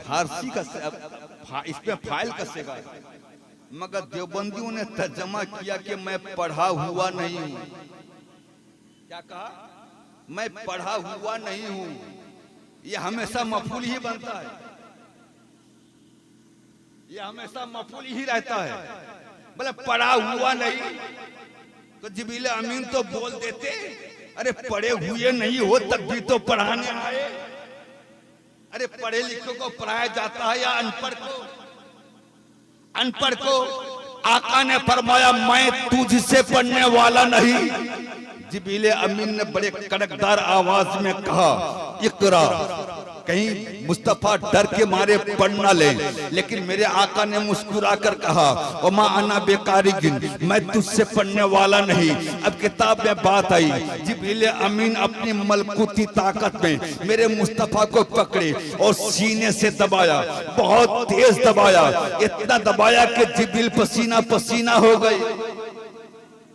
फारसी का इसमें फाइल कसेगा, मगर देवबंदियों ने तर्जमा किया कि मैं पढ़ा हुआ नहीं हूं। क्या कहा? मैं पढ़ा हुआ नहीं हूं। ये हमेशा मफूल ही बनता है, ये हमेशा मफूल ही रहता है। बोले पढ़ा हुआ नहीं, तो जिब्रील अमीन तो बोल देते, अरे पढ़े हुए नहीं हो तब भी तो पढ़ाने आए। अरे पढ़े लिखे को पढ़ाया जाता है या अनपढ़ को? अनपढ़ को आका ने फरमाया मैं तुझसे पढ़ने वाला नहीं। जिब्रील अमीन ने बड़े कड़कदार आवाज में कहा इकरा, कहीं मुस्तफा डर के मारे पढ़ ना ले। लेकिन मेरे आका ने मुस्कुरा कर कहा वमा अन्ना बेकारिगिन, मैं तुझसे पढ़ने वाला नहीं। अब किताब में बात आई, जिब्रील अमीन अपनी मलकुती ताकत में मेरे मुस्तफा को पकड़े और सीने से दबाया, बहुत तेज दबाया, इतना दबाया कि जिब्रील पसीना पसीना हो गए।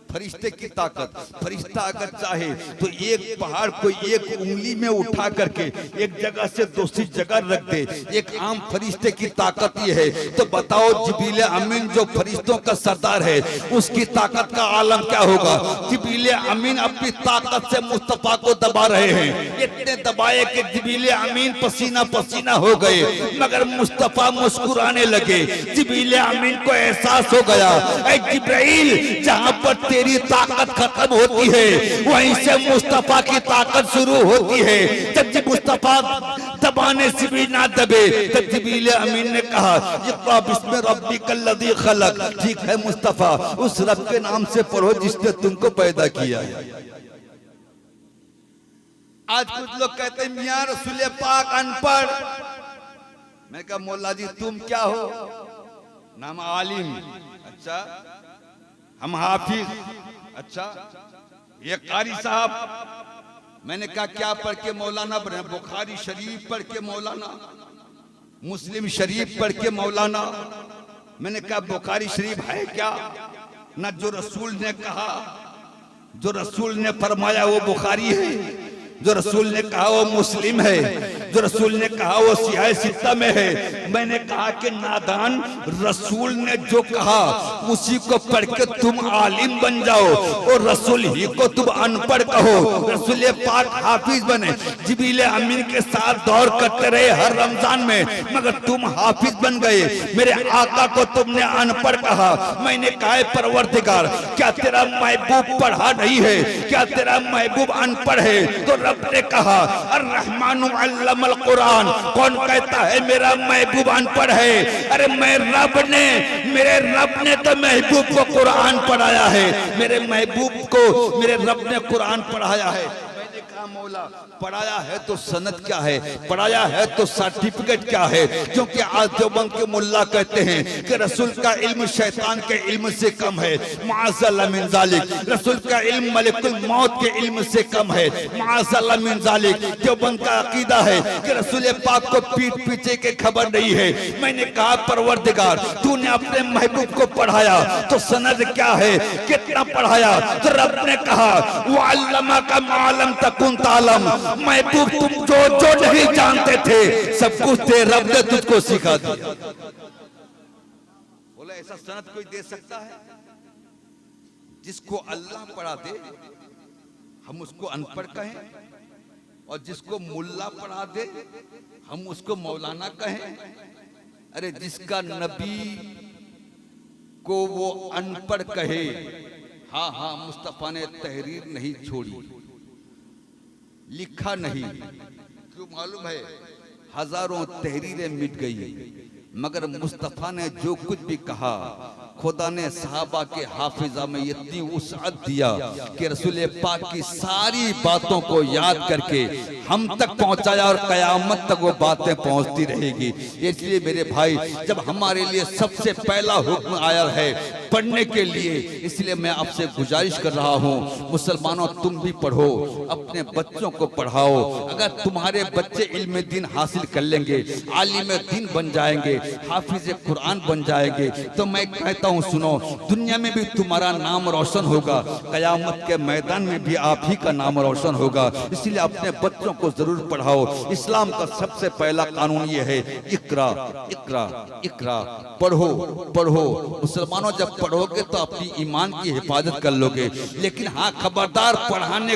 फरिश्ते की ताकत, फरिश्ता अगर चाहे तो एक पहाड़ को एक उंगली में उठा करके एक जगह से दूसरी जगह रख दे। एक आम फरिश्ते की ताकत ये है, तो बताओ जिब्रील अमीन जो फरिश्तों का सरदार है उसकी ताकत का आलम क्या होगा? जिब्रील अमीन अपनी ताकत से मुस्तफा को दबा रहे हैं, इतने दबाए कि जिब्रील अमीन पसीना पसीना हो गए, मगर मुस्तफा मुस्कुराने लगे। जिब्रील अमीन को एहसास हो गया, ऐ जिब्राइल जहां पर तेरी ताकत खत्म होती है वहीं से मुस्तफा की ताकत शुरू होती है। जब मुस्तफा दबाने से भी ना दबे, तब जिब्रील अमीन ने कहा इक़रा बिस्मि रब्बिकल लज़ी खलक। ठीक है मुस्तफा, उस रब के नाम से पढ़ो जिसने तुमको पैदा किया है। आज कुछ लोग कहते हैं मियां रसूल पाक अनपढ़। मैं कहा मौला जी तुम क्या हो? नाम आलिम, अच्छा हम हाफिज, अच्छा ये कारी साहब। मैंने कहा क्या पढ़ के मौलाना बने? बुखारी शरीफ पढ़ के मौलाना, मुस्लिम शरीफ पढ़ के मौलाना। मैंने कहा बुखारी शरीफ है क्या? न जो रसूल ने कहा, जो रसूल ने फरमाया वो बुखारी है, जो रसूल ने कहा वो मुस्लिम है, जो रसूल ने कहा वो सियाह सित्ता में है। मैंने कहा कि नादान, रसूल ने जो कहा उसी को पढ़ के तुम आलिम बन जाओ और रसूल ही को तुम अनपढ़ कहो। रसूल पाक हाफिज बने, जिब्रील अमीन के साथ दौर करते रहे हर रमजान में, मगर तुम हाफिज बन गए। मेरे आका को तुमने अनपढ़ कहा। मैंने कहा परवरदिगार क्या तेरा महबूब पढ़ा नहीं है? क्या तेरा महबूब अनपढ़ है? तो रब ने कहा अर्रहमानु अल्लमल कुरान। कौन कहता है मेरा महबूब अनपढ़ है? अरे मैं रब ने, मेरे रब ने तो महबूब को कुरान पढ़ाया है। मेरे महबूब को मेरे रब ने कुरान पढ़ाया है। मैंने कहा मौला पढ़ाया है तो सनद क्या है? पढ़ाया है तो सर्टिफिकेट क्या है? क्योंकि आज देवबंद के मुल्ला कहते हैं कि रसूल का इल्म शैतान के इल्म से कम है, माअज़ल्लाह मिन ज़ालिक। रसूल का इल्म मलिकुल मौत के इल्म से कम है, माअज़ल्लाह मिन ज़ालिक। देवबंद का अकीदा है कि रसूल पाक को पीठ पीछे के खबर नहीं है। मैंने कहा परवरदिगार तूने अपने महबूब को पढ़ाया तो सनद क्या है? कितना पढ़ाया? तो रब ने कहा वअल्लमा का मालम तकुन तालम। महबूब तुम जो जो नहीं जानते थे सब कुछ थे रब ने तुझको सिखा दिया। बोला ऐसा सनद कोई दे सकता है? जिसको अल्लाह पढ़ा दे हम उसको अनपढ़ कहें, और जिसको मुल्ला पढ़ा दे हम उसको मौलाना कहें? अरे जिसका नबी को वो अनपढ़ कहे, हाँ हाँ मुस्तफा ने तहरीर नहीं छोड़ी, लिखा नहीं। क्यों मालूम है? हजारों तहरीरें मिट गई, मगर मुस्तफा ने जो कुछ भी कहा खुदा ने सहाबा के हाफिजा में इतनी वुसअत दिया कि रसूल पाक की सारी बातों को याद करके हम तक पहुंचाया और कयामत तक वो बातें पहुंचती रहेगी। इसलिए मेरे भाई जब हमारे लिए सबसे पहला हुक्म आया है पढ़ने के लिए। इसलिए मैं आपसे गुजारिश कर रहा हूँ, मुसलमानों तुम भी पढ़ो, अपने बच्चों को पढ़ाओ। अगर तुम्हारे बच्चे इल्म दीन हासिल कर लेंगे, आलिम दीन बन जाएंगे, हाफिज कुरान बन जाएंगे, तो मैं कहता हूँ सुनो, दुनिया में भी तुम्हारा नाम रोशन होगा, कयामत के मैदान में भी आप ही का नाम रोशन होगा। इसलिए अपने बच्चों को जरूर पढ़ाओ। इस्लाम का सबसे पहला कानून ये है, इकरा इकरा इकरा, पढ़ो पढ़ो। मुसलमानों जब पढ़ोगे तो अपनी ईमान की हिफाजत कर लोगे, लेकिन हाँ खबरदार पढ़ाने